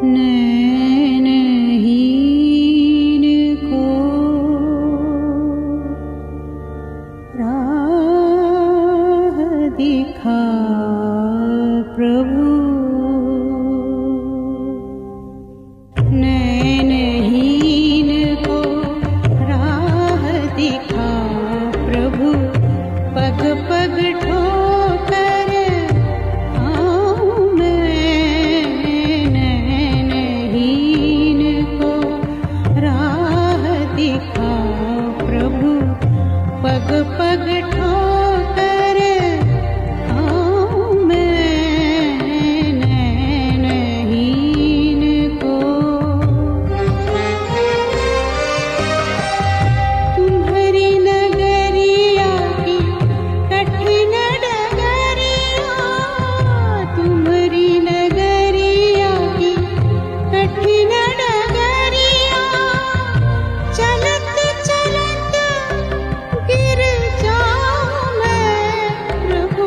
नैनहीन को राह दिखा प्रभु। नैनहीन को राह दिखा प्रभु। पग पग ठोकर आऊं मैं। नैनहीन को राह दिखा प्रभु। पग पग ठोकर आऊं मैं। नैनहीन को तुम्हारी नगरिया की कठिन डगरिया। तुम्हारी नगरिया की कठिन डगरिया। चलत चलत गिर जाऊं मैं प्रभु।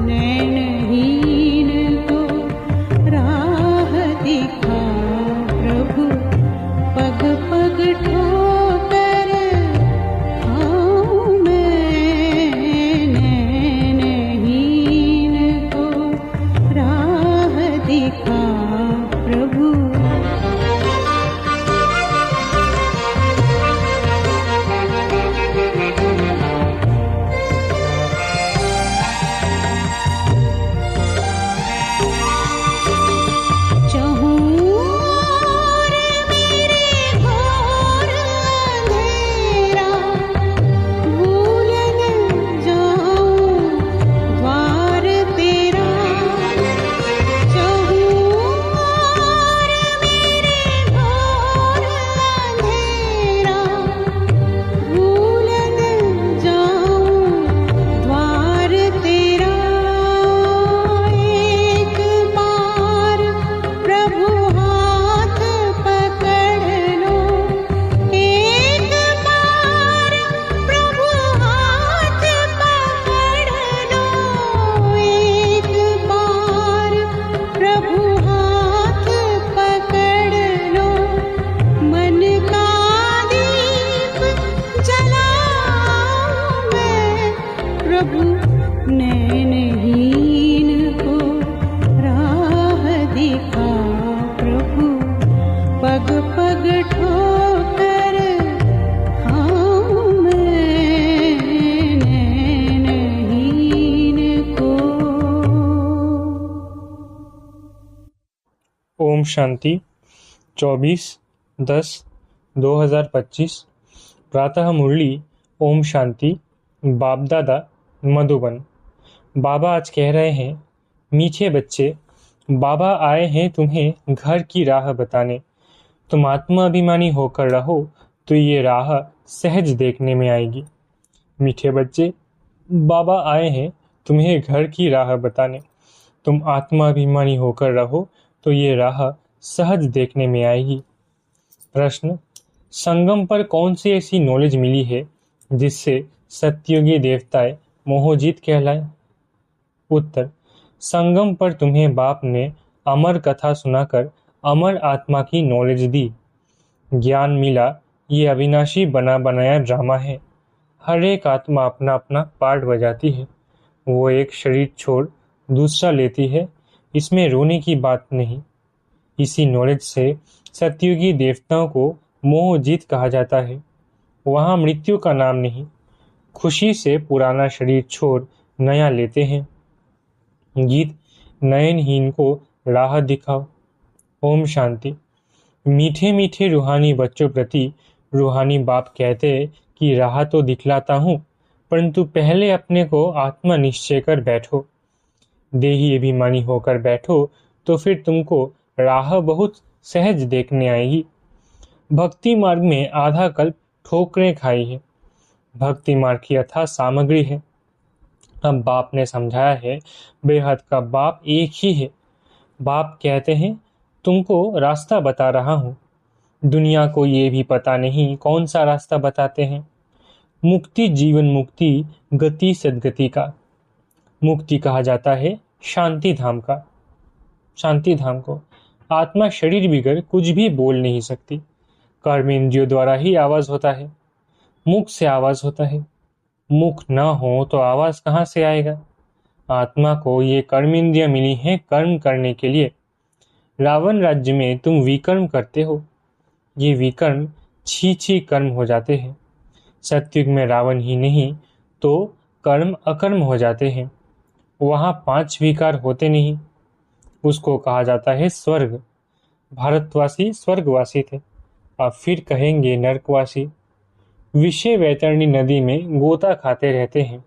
नैनहीन को राह दिखा प्रभु। पग पग ठोकर आऊं मैं। नैनहीन को राह दिखा प्रभु। चहूर मेरे घोर अंधेरा। भूल न जाऊं द्वार तेरा। चहूर मेरे घोर अंधेरा। भूल न जाऊं द्वार तेरा। एक बार प्रभु हाथ पकड़ लो। एक बार प्रभु हाथ पकड़ लो। एक बार प्रभु हाथ पकड़ लो। मन का दीप जलाऊं मैं प्रभु। नैनहीन को राह दिखा प्रभु। पग पग ठोकर आऊं मैं। नैनहीन को। ओम शांति 24/10/2025 प्रातः मुरली। ओम शांति। बाप दादा मधुबन। बाबा आज कह रहे हैं, मीठे बच्चे, बाबा आए हैं तुम्हें घर की राह बताने। तुम आत्माभिमानी होकर रहो तो ये राह सहज देखने में आएगी। मीठे बच्चे, बाबा आए हैं तुम्हें घर की राह बताने। तुम आत्माभिमानी होकर रहो तो ये राह सहज देखने में आएगी। प्रश्न, संगम पर कौन सी ऐसी नॉलेज मिली है जिससे सत्युगी देवताएं मोहजित कहलाए? उत्तर, संगम पर तुम्हें बाप ने अमर कथा सुनाकर अमर आत्मा की नॉलेज दी। ज्ञान मिला, ये अविनाशी बना बनाया ड्रामा है। हर एक आत्मा अपना अपना पार्ट बजाती है। वो एक शरीर छोड़ दूसरा लेती है। इसमें रोने की बात नहीं। इसी नॉलेज से सत्युगी देवताओं को मोहजित कहा जाता है। वहाँ मृत्यु का नाम नहीं। खुशी से पुराना शरीर छोड़ नया लेते हैं। गीत नयनहीन को राह दिखाओ। ओम शांति। मीठे मीठे रूहानी बच्चों प्रति रूहानी बाप कहते हैं कि राह तो दिखलाता हूँ, परंतु पहले अपने को आत्मा निश्चय कर बैठो। देही अभिमानी होकर बैठो तो फिर तुमको राह बहुत सहज देखने आएगी। भक्ति मार्ग में आधा कल्प ठोकरें खाई है। भक्ति मार्ग की यथा सामग्री है। अब बाप ने समझाया है, बेहद का बाप एक ही है। बाप कहते हैं, तुमको रास्ता बता रहा हूँ। दुनिया को ये भी पता नहीं कौन सा रास्ता बताते हैं। मुक्ति जीवन मुक्ति, गति सदगति का। मुक्ति कहा जाता है शांति धाम का, शांति धाम को। आत्मा शरीर बिगर कुछ भी बोल नहीं सकती। कर्म इंद्रियों द्वारा ही आवाज होता है, मुख से आवाज होता है। मुख न हो तो आवाज कहाँ से आएगा? आत्मा को ये कर्म इंद्रियां मिली हैं कर्म करने के लिए। रावण राज्य में तुम विकर्म करते हो, ये विकर्म छी छी कर्म हो जाते हैं। सत्युग में रावण ही नहीं तो कर्म अकर्म हो जाते हैं। वहां 5 विकार होते नहीं। उसको कहा जाता है स्वर्ग। भारतवासी स्वर्गवासी थे, अब फिर कहेंगे नरकवासी। विषय वैतरणी नदी में गोता खाते रहते हैं,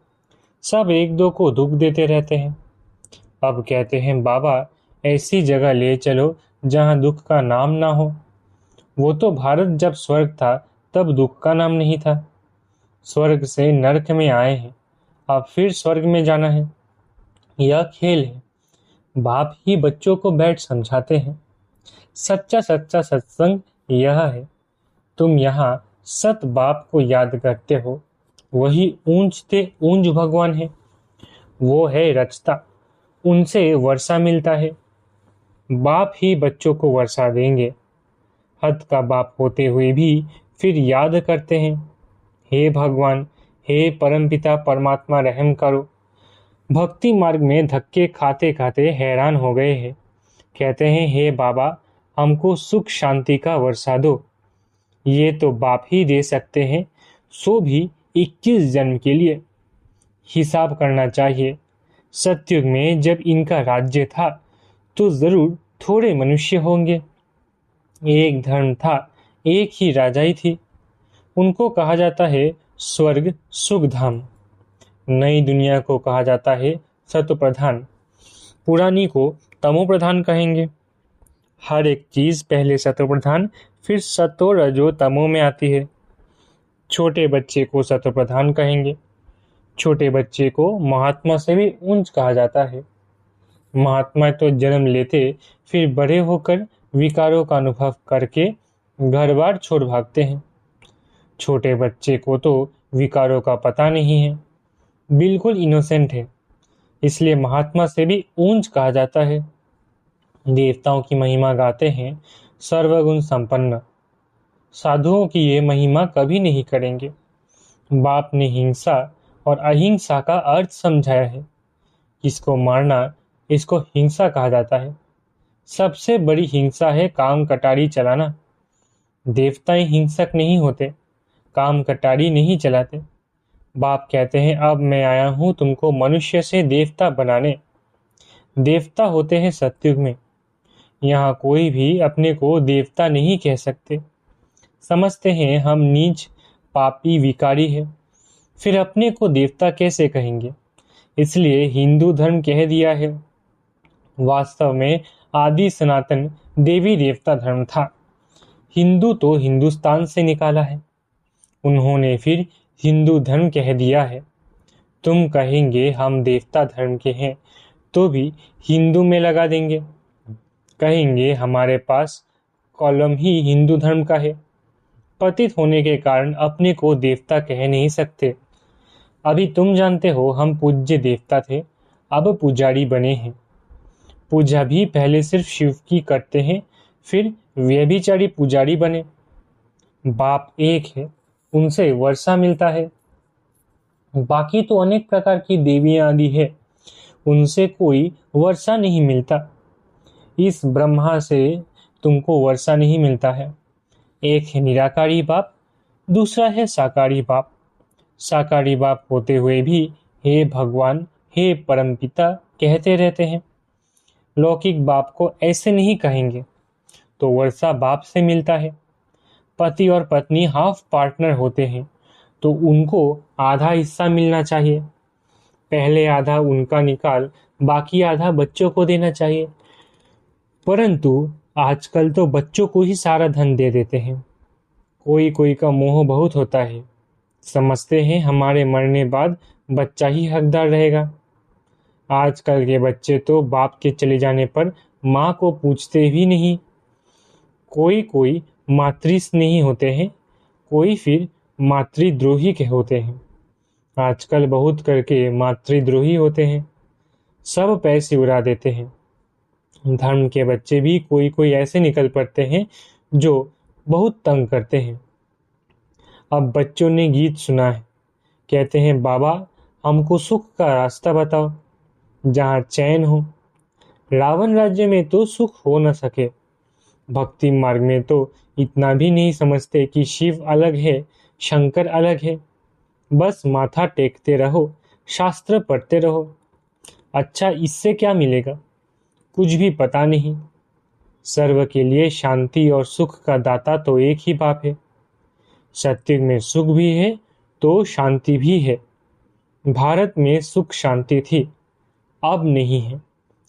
सब एक दो को दुख देते रहते हैं। अब कहते हैं बाबा ऐसी जगह ले चलो जहां दुख का नाम ना हो। वो तो भारत जब स्वर्ग था तब दुख का नाम नहीं था। स्वर्ग से नरक में आए हैं, अब फिर स्वर्ग में जाना है। यह खेल है। बाप ही बच्चों को बैठ समझाते हैं। सच्चा सच्चा सत्संग यह है। तुम यहाँ सत बाप को याद करते हो, वही ऊंचते ऊंच भगवान है। वो है रचता, उनसे वर्षा मिलता है। बाप ही बच्चों को वर्षा देंगे। हद का बाप होते हुए भी फिर याद करते हैं, हे भगवान, हे परमपिता परमात्मा रहम करो। भक्ति मार्ग में धक्के खाते खाते हैरान हो गए हैं। कहते हैं हे बाबा हमको सुख शांति का वर्षा दो। ये तो बाप ही दे सकते हैं, सो भी 21 जन्म के लिए। हिसाब करना चाहिए। सतयुग में जब इनका राज्य था तो जरूर थोड़े मनुष्य होंगे। एक धर्म था, एक ही राजाई थी। उनको कहा जाता है स्वर्ग सुख धाम। नई दुनिया को कहा जाता है सत्व प्रधान, पुरानी को तमो प्रधान कहेंगे। हर एक चीज पहले सत्व प्रधान फिर सतो रजो तमो में आती है। छोटे बच्चे को सत्व प्रधान कहेंगे। छोटे बच्चे को महात्मा से भी ऊंच कहा जाता है। महात्मा तो जन्म लेते फिर बड़े होकर विकारों का अनुभव करके घर बार छोड़ भागते हैं। छोटे बच्चे को तो विकारों का पता नहीं है, बिल्कुल इनोसेंट है, इसलिए महात्मा से भी ऊंच कहा जाता है। देवताओं की महिमा गाते हैं सर्वगुण संपन्न। साधुओं की ये महिमा कभी नहीं करेंगे। बाप ने हिंसा और अहिंसा का अर्थ समझाया है। किसको मारना, इसको हिंसा कहा जाता है। सबसे बड़ी हिंसा है काम कटारी चलाना। देवताएं हिंसक नहीं होते, काम कटारी नहीं चलाते। बाप कहते हैं अब मैं आया हूं तुमको मनुष्य से देवता बनाने। देवता होते हैं सतयुग में। यहाँ कोई भी अपने को देवता नहीं कह सकते। समझते हैं हम नीच पापी विकारी है, फिर अपने को देवता कैसे कहेंगे? इसलिए हिंदू धर्म कह दिया है। वास्तव में आदि सनातन देवी देवता धर्म था। हिंदू तो हिंदुस्तान से निकाला है, उन्होंने फिर हिंदू धर्म कह दिया है। तुम कहेंगे हम देवता धर्म के हैं तो भी हिंदू में लगा देंगे। कहेंगे हमारे पास कॉलम ही हिंदू धर्म का है। पतित होने के कारण अपने को देवता कह नहीं सकते। अभी तुम जानते हो हम पूज्य देवता थे, अब पुजारी बने हैं। पूजा भी पहले सिर्फ शिव की करते हैं, फिर व्यभिचारी पुजारी बने। बाप एक है, उनसे वर्षा मिलता है। बाकी तो अनेक प्रकार की देवियां आदि है, उनसे कोई वर्षा नहीं मिलता। इस ब्रह्मा से तुमको वर्षा नहीं मिलता है। एक है निराकारी बाप, दूसरा है साकारी बाप। साकारी बाप होते हुए भी हे भगवान, हे परमपिता कहते रहते हैं। लौकिक बाप को ऐसे नहीं कहेंगे, तो वर्षा बाप से मिलता है। पति और पत्नी हाफ पार्टनर होते हैं तो उनको आधा हिस्सा मिलना चाहिए। पहले आधा उनका निकाल बाकी आधा बच्चों को देना चाहिए। परंतु आजकल तो बच्चों को ही सारा धन दे देते हैं। कोई कोई का मोह बहुत होता है, समझते हैं हमारे मरने बाद बच्चा ही हकदार रहेगा। आजकल के बच्चे तो बाप के चले जाने पर माँ को पूछते भी नहीं। कोई कोई मातृस्नेही होते हैं, कोई फिर मातृद्रोही के होते हैं। आजकल बहुत करके मातृद्रोही होते हैं, सब पैसे उड़ा देते हैं। धर्म के बच्चे भी कोई कोई ऐसे निकल पड़ते हैं जो बहुत तंग करते हैं। अब बच्चों ने गीत सुना है, कहते हैं बाबा हमको सुख का रास्ता बताओ जहाँ चैन हो। रावण राज्य में तो सुख हो न सके, भक्ति मार्ग में तो इतना भी नहीं समझते कि शिव अलग है, शंकर अलग है। बस माथा टेकते रहो, शास्त्र पढ़ते रहो। अच्छा इससे क्या मिलेगा? कुछ भी पता नहीं। सर्व के लिए शांति और सुख का दाता तो एक ही बाप है। सत्युग में सुख भी है तो शांति भी है। भारत में सुख शांति थी, अब नहीं है,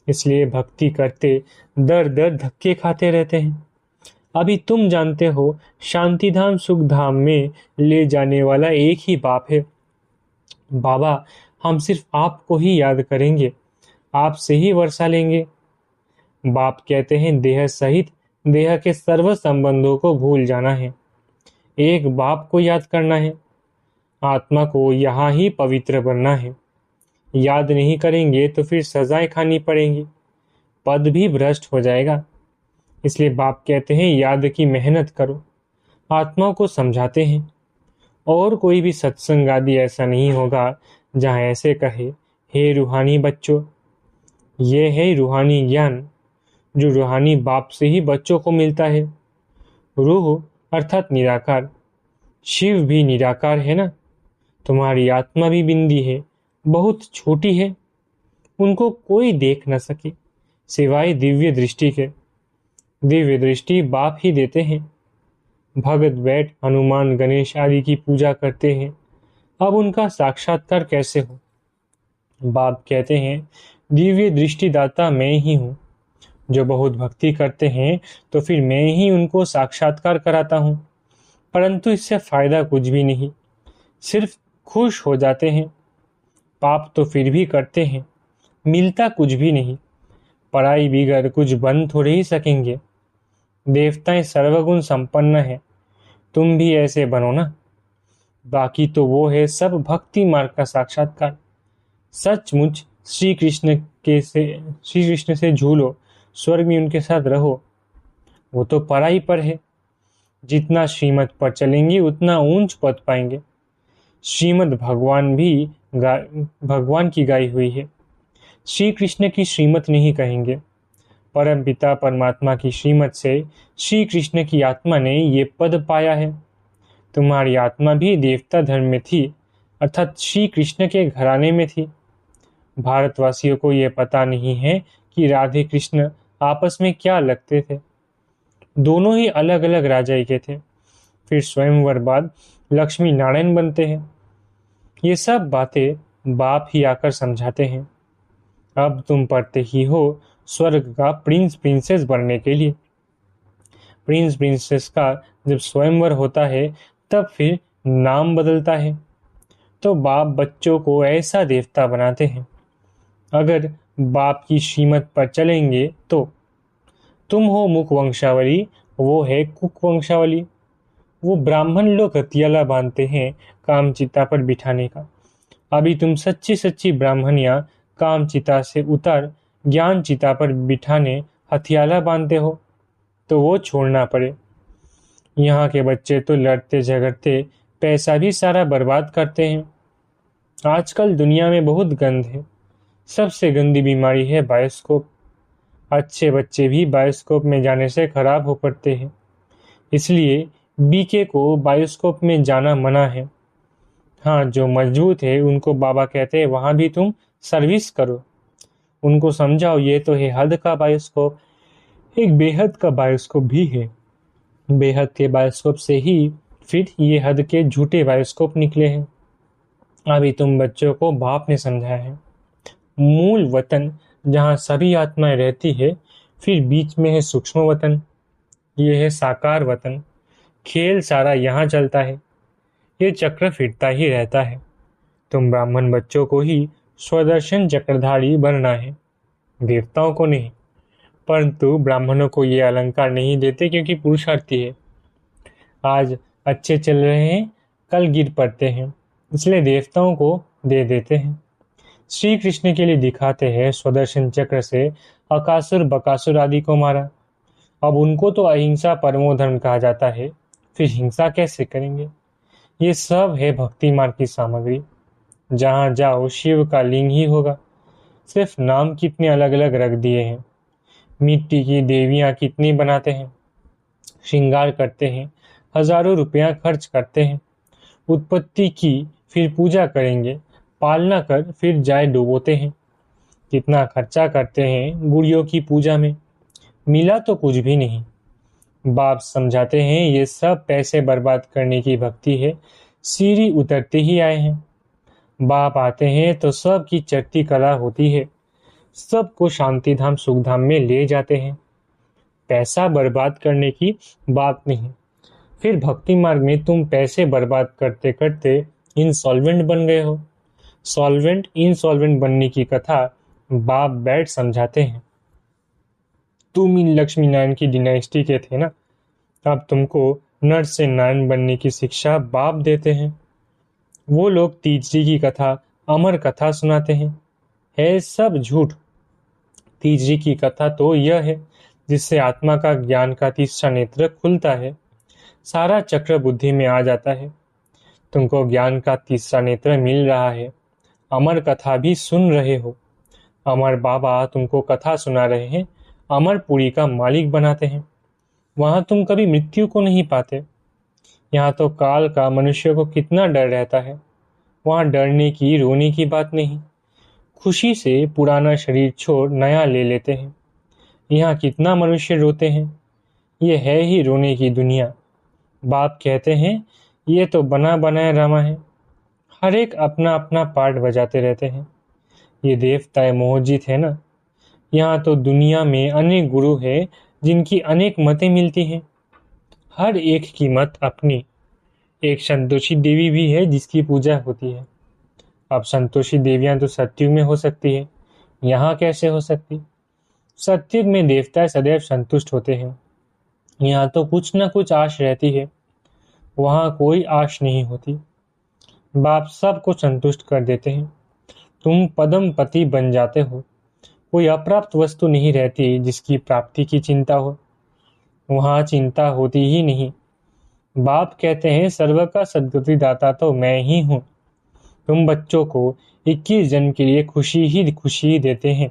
इसलिए भक्ति करते दर दर धक्के खाते रहते हैं। अभी तुम जानते हो शांति धाम सुख धाम में ले जाने वाला एक ही बाप है। बाबा हम सिर्फ आपको ही याद करेंगे, आपसे ही वर्षा लेंगे। बाप कहते हैं देह सहित देह के सर्व संबंधों को भूल जाना है, एक बाप को याद करना है। आत्मा को यहाँ ही पवित्र बनना है। याद नहीं करेंगे तो फिर सजाएं खानी पड़ेंगी, पद भी भ्रष्ट हो जाएगा। इसलिए बाप कहते हैं याद की मेहनत करो। आत्मा को समझाते हैं और कोई भी सत्संग आदि ऐसा नहीं होगा जहाँ ऐसे कहे हे रूहानी बच्चों। ये है रूहानी ज्ञान जो रूहानी बाप से ही बच्चों को मिलता है। रूह अर्थात निराकार, शिव भी निराकार है ना। तुम्हारी आत्मा भी बिंदी है, बहुत छोटी है, उनको कोई देख न सके सिवाय दिव्य दृष्टि के। दिव्य दृष्टि बाप ही देते हैं। भगत बैठ हनुमान गणेश आदि की पूजा करते हैं, अब उनका साक्षात्कार कैसे हो? बाप कहते हैं दिव्य दृष्टि दाता मैं ही हूँ। जो बहुत भक्ति करते हैं तो फिर मैं ही उनको साक्षात्कार कराता हूँ, परंतु इससे फायदा कुछ भी नहीं, सिर्फ खुश हो जाते हैं। पाप तो फिर भी करते हैं, मिलता कुछ भी नहीं। पढ़ाई बिगड़ कुछ बन थोड़े ही सकेंगे। देवताएं सर्वगुण संपन्न है, तुम भी ऐसे बनो ना। बाकी तो वो है सब भक्ति मार्ग का साक्षात्कार। सचमुच श्री कृष्ण से झूलो, स्वर्ग में उनके साथ रहो। वो तो पढ़ाई पर है, जितना श्रीमत पर चलेंगे उतना ऊंच पद पाएंगे। श्रीमद भगवान की गाई हुई है, श्री कृष्ण की श्रीमत नहीं कहेंगे। परम पिता परमात्मा की श्रीमत से श्री कृष्ण की आत्मा ने ये पद पाया है। तुम्हारी आत्मा भी देवता धर्म में थी, अर्थात श्री कृष्ण के घराने में थी। भारतवासियों को ये पता नहीं है कि राधे कृष्ण आपस में क्या लगते थे। दोनों ही अलग अलग राजाई के थे। फिर स्वयंवर बाद लक्ष्मी नारायण बनते हैं। ये सब बातें बाप ही आकर समझाते हैं। अब तुम पढ़ते ही हो स्वर्ग का प्रिंस प्रिंसेस बनने के लिए। प्रिंस प्रिंसेस का जब स्वयंवर होता है तब फिर नाम बदलता है। तो बाप बच्चों को ऐसा देवता बनाते हैं। अगर बाप की श्रीमत पर चलेंगे तो तुम हो मुख वंशावली, वो है कुक वंशावली। वो ब्राह्मण लोग हथियाला बांधते हैं काम चिता पर बिठाने का। अभी तुम सच्ची सच्ची ब्राह्मणियां काम चिता से उतर ज्ञान चिता पर बिठाने हथियाला बांधते हो, तो वो छोड़ना पड़े। यहाँ के बच्चे तो लड़ते झगड़ते पैसा भी सारा बर्बाद करते हैं। आजकल दुनिया में बहुत गंद है। सबसे गंदी बीमारी है बायोस्कोप। अच्छे बच्चे भी बायोस्कोप में जाने से खराब हो पड़ते हैं। इसलिए बीके को बायोस्कोप में जाना मना है। हाँ, जो मजबूत है उनको बाबा कहते हैं वहां भी तुम सर्विस करो। उनको समझाओ ये तो है हद का बायोस्कोप, एक बेहद का बायोस्कोप भी है। बेहद के बायोस्कोप से ही फिर ये हद के झूठे बायोस्कोप निकले हैं। अभी तुम बच्चों को बाप ने समझाया है मूल वतन जहाँ सभी आत्माएं रहती है, फिर बीच में है सूक्ष्म वतन, ये है साकार वतन। खेल सारा यहाँ चलता है, ये चक्र फिरता ही रहता है। तुम ब्राह्मण बच्चों को ही स्वदर्शन चक्रधारी बनना है, देवताओं को नहीं। परंतु ब्राह्मणों को ये अलंकार नहीं देते क्योंकि पुरुषार्थी है। आज अच्छे चल रहे हैं, कल गिर पड़ते हैं, इसलिए देवताओं को दे देते हैं। श्री कृष्ण के लिए दिखाते हैं स्वदर्शन चक्र से अकासुर बकासुर आदि को मारा। अब उनको तो अहिंसा परमो धर्म कहा जाता है, फिर हिंसा कैसे करेंगे? ये सब है भक्ति मार्ग की सामग्री। जहां जाओ शिव का लिंग ही होगा। सिर्फ नाम कितने अलग अलग रख दिए हैं। मिट्टी की देवियां कितनी बनाते हैं, श्रृंगार करते हैं, हजारों रुपया खर्च करते हैं। उत्पत्ति की फिर पूजा करेंगे, पालना कर फिर जाए डुबोते हैं। कितना खर्चा करते हैं गुड़ियों की पूजा में, मिला तो कुछ भी नहीं। बाप समझाते हैं ये सब पैसे बर्बाद करने की भक्ति है, सीढ़ी उतरते ही आए हैं। बाप आते हैं तो सब की चढ़ती कला होती है, सबको शांति धाम सुख धाम में ले जाते हैं। पैसा बर्बाद करने की बात नहीं। फिर भक्ति मार्ग में तुम पैसे बर्बाद करते करते इंसॉल्वेंट बन गए हो। सॉल्वेंट इंसॉल्वेंट बनने की कथा बाप बैठ समझाते हैं। तुम इन लक्ष्मी नारायण की डिनाइस्टी के थे ना, अब तुमको नर से नारायण बनने की शिक्षा बाप देते हैं। वो लोग तीसरी की कथा अमर कथा सुनाते हैं, है सब झूठ। तीसरी की कथा तो यह है जिससे आत्मा का ज्ञान का तीसरा नेत्र खुलता है, सारा चक्र बुद्धि में आ जाता है। तुमको ज्ञान का तीसरा नेत्र मिल रहा है, अमर कथा भी सुन रहे हो। अमर बाबा तुमको कथा सुना रहे हैं, अमरपुरी का मालिक बनाते हैं। वहां तुम कभी मृत्यु को नहीं पाते। यहाँ तो काल का मनुष्य को कितना डर रहता है, वहां डरने की रोने की बात नहीं। खुशी से पुराना शरीर छोड़ नया ले लेते हैं। यहाँ कितना मनुष्य रोते हैं, ये है ही रोने की दुनिया। बाप कहते हैं ये तो बना बनाया ड्रामा है, हर एक अपना अपना पार्ट बजाते रहते हैं। ये देवता मोहजित है ना। यहाँ तो दुनिया में अनेक गुरु है जिनकी अनेक मतें मिलती हैं, हर एक की मत अपनी। एक संतोषी देवी भी है जिसकी पूजा होती है। अब संतोषी देवियां तो सतयुग में हो सकती है, यहाँ कैसे हो सकती? सतयुग में देवता सदैव संतुष्ट होते हैं, यहाँ तो कुछ न कुछ आश रहती है, वहाँ कोई आश नहीं होती। बाप सबको संतुष्ट कर देते हैं। तुम पदम पति बन जाते हो, कोई अप्राप्त वस्तु नहीं रहती जिसकी प्राप्ति की चिंता हो, वहाँ चिंता होती ही नहीं। बाप कहते हैं सर्व का सद्गति दाता तो मैं ही हूँ। तुम बच्चों को 21 जन्म के लिए खुशी देते हैं।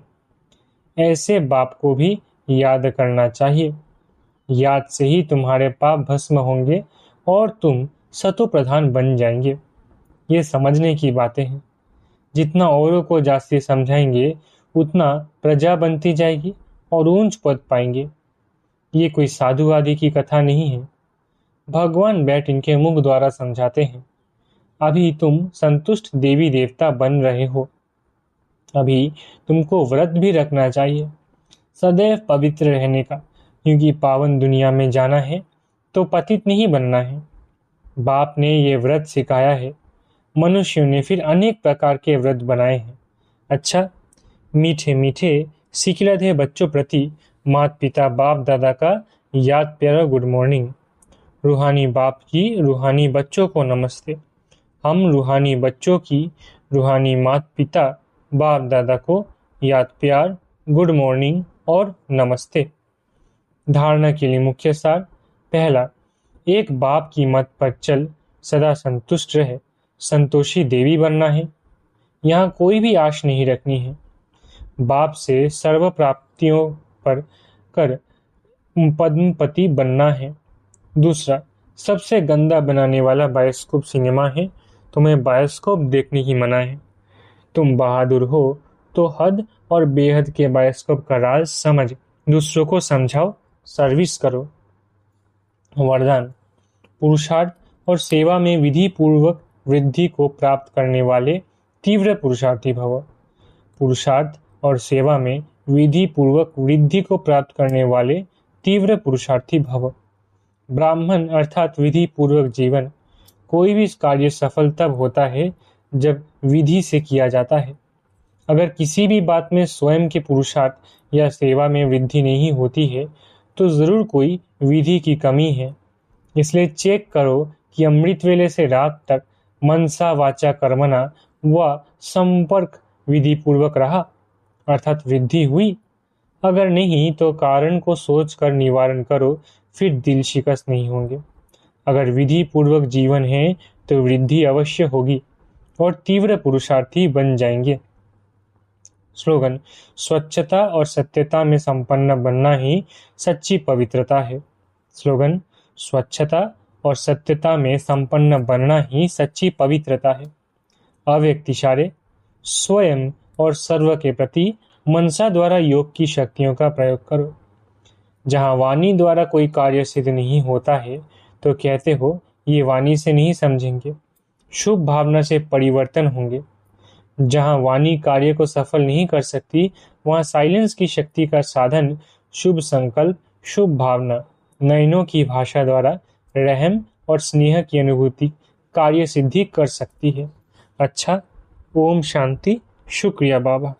ऐसे बाप को भी याद करना चाहिए। याद से ही तुम्हारे पाप भस्म होंगे और तुम सतो प्रधान बन जाएंगे। ये समझने की बातें हैं। जितना औरों को जास्ती समझाएंगे उतना प्रजा बनती जाएगी और ऊंच पद पाएंगे। ये कोई साधु आदि की कथा नहीं है, भगवान बैठ इनके मुख द्वारा समझाते हैं। अभी तुम संतुष्ट देवी देवता बन रहे हो, अभी तुमको व्रत भी रखना चाहिए, सदैव पवित्र रहने का, क्योंकि पावन दुनिया में जाना है तो पतित नहीं बनना है। बाप ने ये व्रत सिखाया है, मनुष्यों ने फिर अनेक प्रकार के व्रत बनाए हैं। अच्छा, मीठे मीठे सिखिलधे बच्चों प्रति माता पिता बाप दादा का याद प्यारा गुड मॉर्निंग। रूहानी बाप की रूहानी बच्चों को नमस्ते। हम रूहानी बच्चों की रूहानी माता पिता बाप दादा को याद प्यार, गुड मॉर्निंग और नमस्ते। धारणा के लिए मुख्य सार। पहला, एक बाप की मत पर चल, सदा संतुष्ट रहे, संतोषी देवी बनना है। यहाँ कोई भी आश नहीं रखनी है, बाप से सर्व प्राप्तियों पर कर पद्मपति बनना है। दूसरा, सबसे गंदा बनाने वाला बायोस्कोप सिनेमा है, तुम्हें बायोस्कोप देखने की मना है। तुम बहादुर हो तो हद और बेहद के बायोस्कोप का राज समझ दूसरों को समझाओ, सर्विस करो। वरदान, पुरुषार्थ और सेवा में विधि पूर्वक वृद्धि को प्राप्त करने वाले तीव्र पुरुषार्थी भव। पुरुषार्थ और सेवा में विधि पूर्वक वृद्धि को प्राप्त करने वाले तीव्र पुरुषार्थी भव। ब्राह्मण अर्थात विधि पूर्वक जीवन। कोई भी कार्य सफल तब होता है जब विधि से किया जाता है। अगर किसी भी बात में स्वयं के पुरुषार्थ या सेवा में वृद्धि नहीं होती है तो जरूर कोई विधि की कमी है। इसलिए चेक करो कि अमृत वेले से रात तक मनसा वाचा कर्मणा व संपर्क विधि पूर्वक रहा अर्थात वृद्धि हुई? अगर नहीं तो कारण को सोचकर निवारण करो, फिर दिल शिकस्त नहीं होंगे। अगर विधि पूर्वक जीवन है तो वृद्धि अवश्य होगी और तीव्र पुरुषार्थी बन जाएंगे। स्लोगन: स्वच्छता और सत्यता में संपन्न बनना ही सच्ची पवित्रता है। स्लोगन: स्वच्छता और सत्यता में संपन्न बनना ही सच्ची पवित्रता है। अव्यक्तिशारे स्वयं और सर्व के प्रति मनसा द्वारा योग की शक्तियों का प्रयोग करो। जहाँ वाणी द्वारा कोई कार्य सिद्ध नहीं होता है तो कहते हो ये वाणी से नहीं समझेंगे, शुभ भावना से परिवर्तन होंगे। जहाँ वाणी कार्य को सफल नहीं कर सकती, वहाँ साइलेंस की शक्ति का साधन शुभ संकल्प, शुभ भावना, नयनों की भाषा द्वारा रहम और स्नेह की अनुभूति कार्य सिद्धि कर सकती है। अच्छा, ओम शांति। शुक्रिया बाबा।